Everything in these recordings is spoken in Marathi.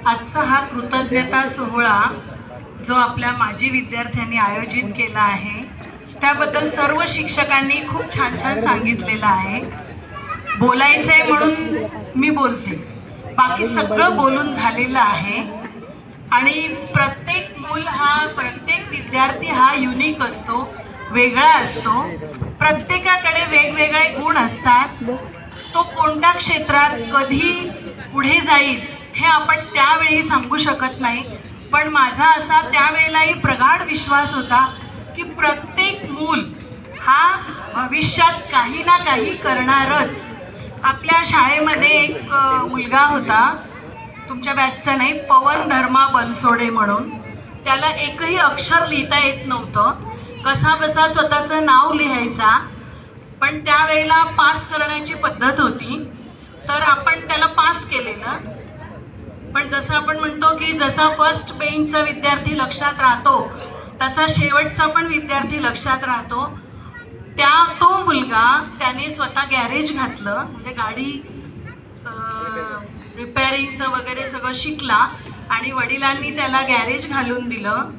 आजचा हा कृतज्ञता सोहळा जो आपल्या माजी विद्यार्थ्यांनी आयोजित केला आहे त्याबद्दल सर्व शिक्षकांनी खूप छान छान सांगितलेलं आहे. बोलायचं आहे म्हणून मी बोलते, बाकी सगळं बोलून झालेलं आहे. आणि प्रत्येक प्रत्येक विद्यार्थी हा युनिक असतो, वेगळा असतो. प्रत्येकाकडे वेगवेगळे गुण असतात. तो कोणत्या क्षेत्रात कधी पुढे जाईल हे आपण त्यावेळी सांगू शकत नाही. पण माझा असा त्यावेळेलाही प्रगाढ विश्वास होता की प्रत्येक मूल हा भविष्यात काही ना काही करणारच. आपल्या शाळेमध्ये एक मुलगा होता, तुमच्या बॅचचा नाही, पवन धर्मा बनसोडे म्हणून. त्याला एकही अक्षर लिहिता येत नव्हतं. कसा बसा स्वतःचं नाव लिहायचा, पण त्यावेळेला पास करण्याची पद्धत होती, तर आपण त्याला पास केलेलं. पण जसं आपण म्हणतो की जसा फर्स्ट बेंचचा विद्यार्थी लक्षात राहतो तसा शेवटचा पण विद्यार्थी लक्षात राहतो. तो मुलगा त्याने स्वतः गॅरेज घातलं, म्हणजे गाडी रिपेअरिंगचं वगैरे सगळं शिकला आणि वडिलांनी त्याला गॅरेज घालून दिलं.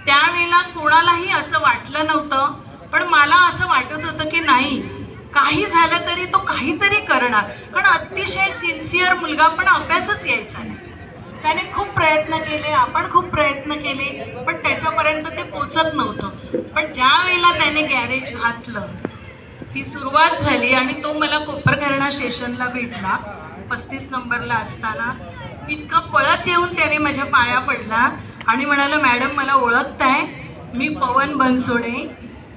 त्यावेळेला कोणालाही असं वाटलं नव्हतं, पण मला असं वाटत होतं की नाही, काही झालं तरी तो काहीतरी करणार. कारण अतिशय सिन्सिअर मुलगा, पण अभ्यासच यायचा नाही. त्याने खूप प्रयत्न केले, आपण खूप प्रयत्न केले, पण त्याच्यापर्यंत ते पोचत नव्हतं. पण ज्या वेळेला त्याने गॅरेज घातलं, ती सुरुवात झाली आणि तो मला कोपरखरणा स्टेशनला भेटला 35 नंबरला असताना. इतका पळत येऊन त्याने माझ्या पाया पडला आणि म्हणाला, मॅडम मला ओळखताय, मी पवन बनसोडे.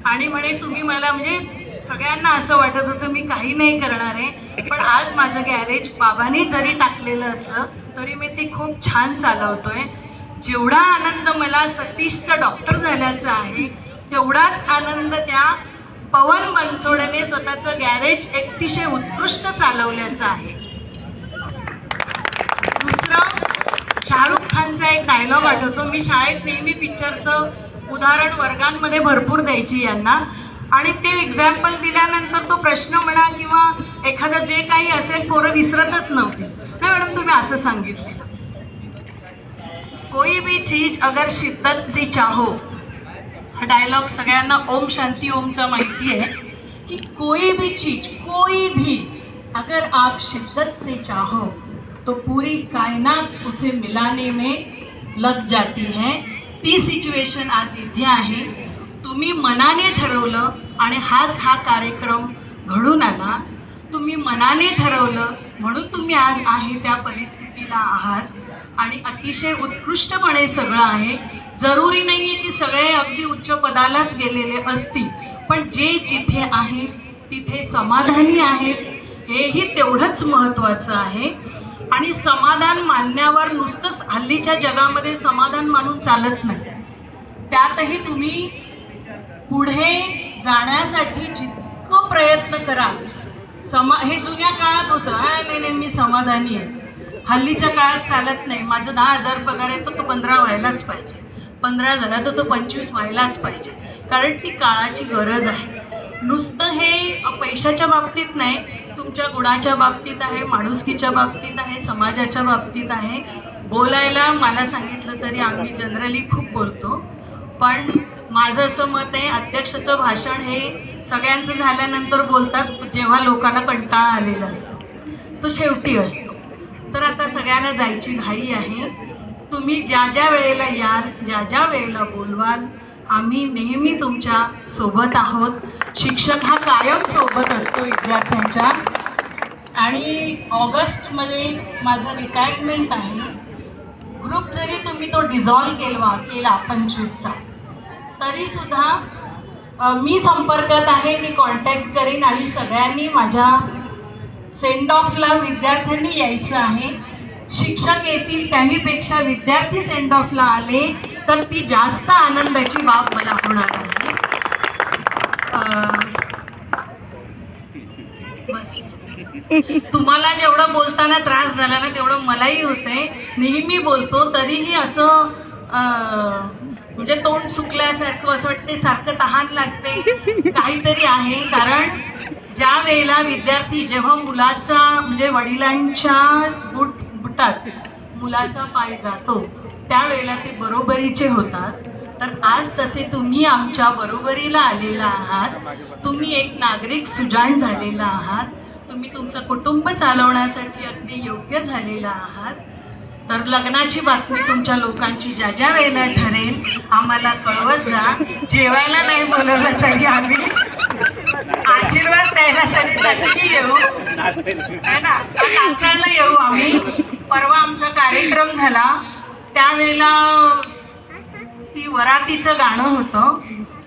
आणि म्हणे तुम्ही मला, म्हणजे सगळ्यांना असं वाटत होतं मी काही नाही करणार आहे, पण आज माझं गॅरेज बाबांनी जरी टाकलेलं असलं तरी मी ते खूप छान चालवतोय. जेवढा आनंद मला सतीशचं डॉक्टर झाल्याचा आहे, तेवढाच आनंद त्या पवन बनसोडेने स्वतःचं गॅरेज अतिशय उत्कृष्ट चालवल्याचं आहे. दुसरं, शाहरुख खानचा एक डायलॉग आठवतो. मी शाळेत नेहमी पिक्चरचं उदाहरण वर्गांमध्ये भरपूर द्यायची यांना, आणि ते एक्झाम्पल दिल्यानंतर तो प्रश्न म्हणा किंवा एखादं जे काही असेल पोरं विसरतच नव्हती. नाही मॅडम, तुम्ही असं सांगितलेलं, कोई भी चीज अगर शिद्दत से चाहो. हा डायलॉग सगळ्यांना ओम शांती ओमचा माहिती आहे की कोई भी चीज, कोई भी अगर आप शिद्दत से चाहो तो पूरी कायनात उसे मिलाने में लग जाती है. ती सिच्युएशन आज इथे आहे. तुम्ही मनाने ठरवलं आणि हा कार्यक्रम घडून आला. तुम्ही मनाने ठरवलं म्हणून तुम्ही आज आहे त्या परिस्थितीला आहात आणि अतिशय उत्कृष्टपणे सगळं आहे. जरुरी नाही आहे की सगळे अगदी उच्च पदालाच गेलेले असतील, पण जे जिथे आहेत तिथे समाधानी आहेत, हेही तेवढंच महत्त्वाचं आहे. आणि समाधान मानण्यावर नुसतंच हल्लीच्या जगामध्ये समाधान मानून चालत नाही. त्यातही तुम्ही पुढे जाण्यासाठी जितकं प्रयत्न करा. हे जुन्या काळात होतं, नाही मी समाधानी आहे. हल्लीच्या काळात चालत नाही. माझं 10,000 पगार येतो, तो 15 व्हायलाच पाहिजे, 15 झाला तर तो 25 व्हायलाच पाहिजे, कारण ती काळाची गरज आहे. नुसतं हे पैशाच्या बाबतीत नाही, तुमच्या गुणाच्या बाबतीत आहे, माणुसकीच्या बाबतीत आहे, समाजाच्या बाबतीत आहे. बोलायला मला सांगितलं तरी आम्ही जनरली खूप बोलतो, पण माझं असं मत आहे, अध्यक्षाचं भाषण हे सगळ्यांचं झाल्यानंतर बोलतात जेव्हा लोकांना कंटाळा आलेला असतो, तो शेवटी असतो. तर आता सगळ्यांना जायची घाई आहे. तुम्ही ज्या ज्या वेळेला याल, ज्या ज्या वेळेला बोलवाल, आम्ही नेहमी तुमच्या सोबत आहोत. शिक्षक हा कायम सोबत असतो विद्यार्थ्यांच्या. आणि ऑगस्टमध्ये माझं रिटायरमेंट आहे. ग्रुप जरी तुम्ही तो डिझॉल्व केला 25चा, तरीसुद्धा मी संपर्कात आहे, मी कॉन्टॅक्ट करीन. आणि सगळ्यांनी माझ्या सेंड ऑफला विद्यार्थ्यांनी यायचं आहे. शिक्षक येतील त्याहीपेक्षा विद्यार्थी सेंड ऑफला आले तर ती जास्त आनंदाची बाब मला होणार आहे. बस, तुम्हाला जेवढं बोलताना त्रास झाला ना तेवढं मलाही होतंय. नेहमी बोलतो तरीही असं म्हणजे तोंड सुकल्यासारखं असं वाटते, सारखं तहान लागते, काहीतरी आहे. कारण ज्या वेळेला विद्यार्थी जेव्हा मुलाचा म्हणजे वडिलांच्या बुटात मुलाचा पाय जातो त्यावेळेला ते बरोबरीचे होतात. तर आज तसे तुम्ही आमच्या बरोबरीला आलेला आहात. तुम्ही एक नागरिक सुजाण झालेला आहात. तुम्ही तुमचं कुटुंब चालवण्यासाठी अगदी योग्य झालेला आहात. तर लग्नाची बातमी तुमच्या लोकांची ज्या ज्या वेळेला ठरेल आम्हाला कळवत जा. जेवायला नाही बोलवलं तरी आम्ही आशीर्वाद द्यायला तरी नक्की येऊ, है ना. नाचायला येऊ आम्ही. परवा आमचा कार्यक्रम झाला त्यावेळेला ती वरातीचं गाणं होतं.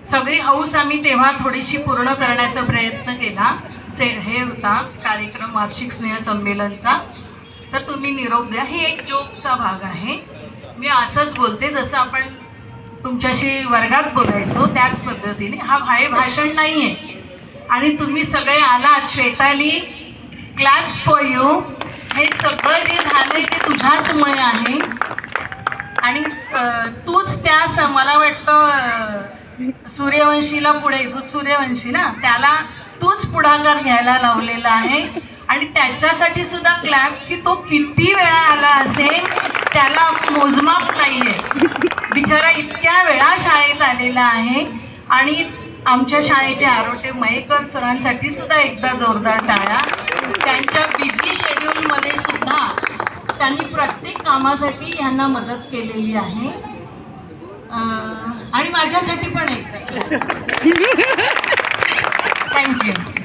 सगळी हौस आम्ही तेव्हा थोडीशी पूर्ण करण्याचा प्रयत्न केला. हे होता कार्यक्रम वार्षिक स्नेहसंमेलनचा. तर तुम्ही निरोप द्या. हे एक जोकचा भाग आहे. मी असंच बोलते जसं आपण तुमच्याशी वर्गात बोलायचो त्याच पद्धतीने. हा भाषण नाही आहे. आणि तुम्ही सगळे आलात. श्वेताली, क्लॅप्स फॉर यू. हे सगळं जे झालंय ते तुझ्याचमुळे आहे. आणि तूच त्या मला वाटतं सूर्यवंशीला पुढे, सूर्यवंशी ना, त्याला तूच पुढाकार घ्यायला लावलेला आहे. आणि त्याच्यासाठी सुद्धा क्लॅप की तो किती वेळा आला असेल त्याला मोजमाप नाही आहे. बिचारा इतक्या वेळा शाळेत आलेला आहे. आणि आमच्या शाळेचे आरोटे मयेकर सरांसाठी सुद्धा एकदा जोरदार टाळ्या. त्यांच्या बिझी शेड्यूलमध्ये सुद्धा त्यांनी प्रत्येक कामासाठी ह्यांना मदत केलेली आहे. आणि माझ्यासाठी पण एकदा. थँक्यू.